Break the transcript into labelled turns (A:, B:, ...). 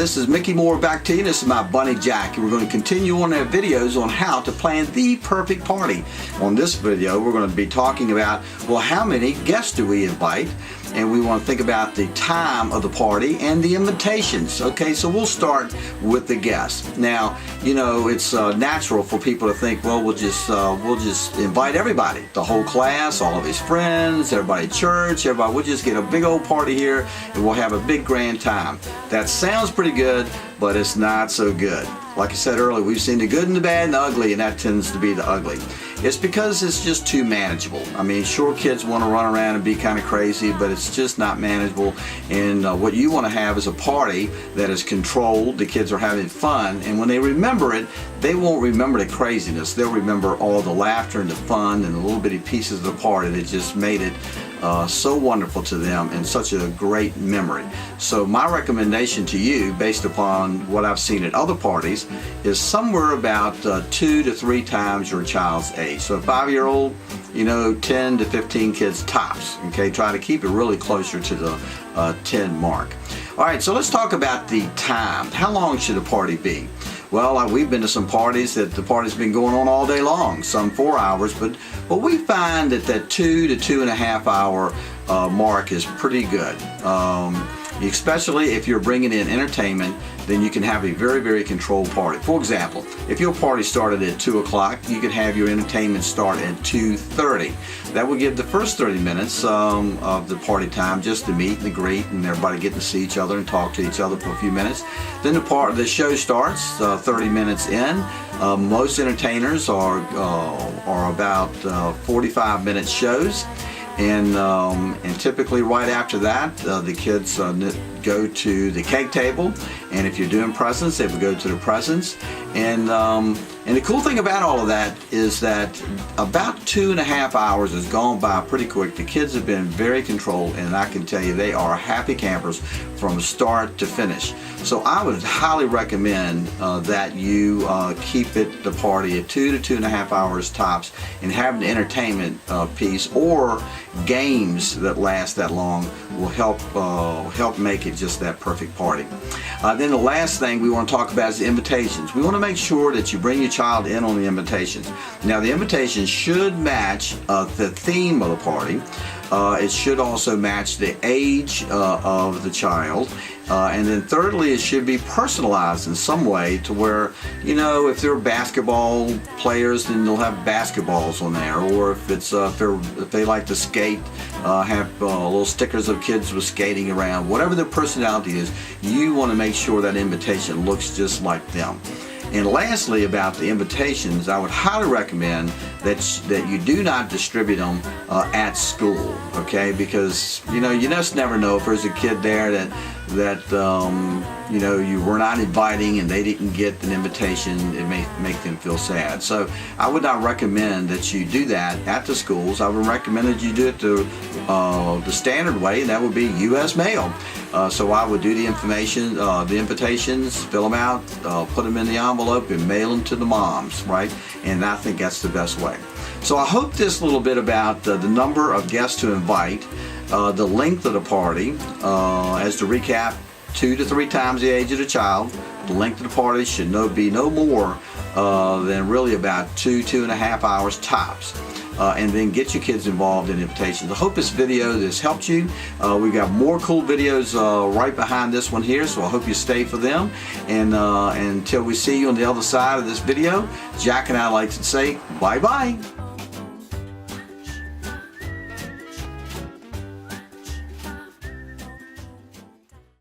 A: this is Mickey Moore back to you. This is my bunny Jack, and we're going to continue on our videos on how to plan the perfect party. On this video, we're going to be talking about, well, how many guests do we invite? And we want to think about the time of the party and the invitations. Okay, so we'll start with the guests. Now, you know, it's natural for people to think, well, we'll just invite everybody, the whole class, all of his friends, everybody at church, everybody. We'll just get a big old party here, and we'll have a big grand time. That sounds pretty good, but it's not so good. Like I said earlier, we've seen the good and the bad and the ugly, and that tends to be the ugly. It's because it's just too manageable. I mean, sure, kids want to run around and be kind of crazy, but it's just not manageable. And what you want to have is a party that is controlled, the kids are having fun, and when they remember it, they won't remember the craziness. They'll remember all the laughter and the fun and the little bitty pieces of the party that just made it so wonderful to them and such a great memory. So my recommendation to you, based upon what I've seen at other parties, is somewhere about 2 to 3 times your child's age. So a 5-year-old, you know, 10 to 15 kids tops. Okay, try to keep it really closer to the 10 mark. All right, so let's talk about the time. How long should a party be? Well, we've been to some parties that the party's been going on all day long, some 4 hours, but we find that 2 to 2.5 hour mark is pretty good. Especially if you're bringing in entertainment, then you can have a very, very controlled party. For example, if your party started at 2 o'clock, you could have your entertainment start at 2:30. That would give the first 30 minutes of the party time just to meet and greet and everybody getting to see each other and talk to each other for a few minutes. Then the show starts 30 minutes in. Most entertainers are about 45-minute shows. And typically right after that, the kids go to the cake table, and if you're doing presents, they would go to the presents. And the cool thing about all of that is that about 2.5 hours has gone by pretty quick. The kids have been very controlled, and I can tell you they are happy campers from start to finish. So I would highly recommend that you keep the party at 2 to 2.5 hours tops, and have the entertainment piece or games that last that long will help make it just that perfect party. Then the last thing we want to talk about is the invitations. We want to make sure that you bring your child in on the invitations. Now, the invitations should match the theme of the party. It should also match the age of the child. And then thirdly, it should be personalized in some way to where, you know, if they're basketball players, then they'll have basketballs on there. Or if it's if they like to skate, have little stickers of kids with skating around. Whatever their personality is, you want to make sure that invitation looks just like them. And lastly, about the invitations, I would highly recommend that you do not distribute them at school, okay? Because you just never know if there's a kid there that you know you were not inviting and they didn't get an invitation. It may make them feel sad. So I would not recommend that you do that at the schools. I would recommend that you do it the standard way, and that would be U.S. mail. So I would do the invitations, fill them out, put them in the envelope, and mail them to the moms, right? And I think that's the best way. So I hope this little bit about the number of guests to invite, the length of the party, as to recap, 2 to 3 times the age of the child. The length of the party should be no more than really about 2.5 hours tops. And then get your kids involved in invitations. I hope this video has helped you. We've got more cool videos right behind this one here, so I hope you stay for them. And until we see you on the other side of this video, Jack and I like to say bye-bye.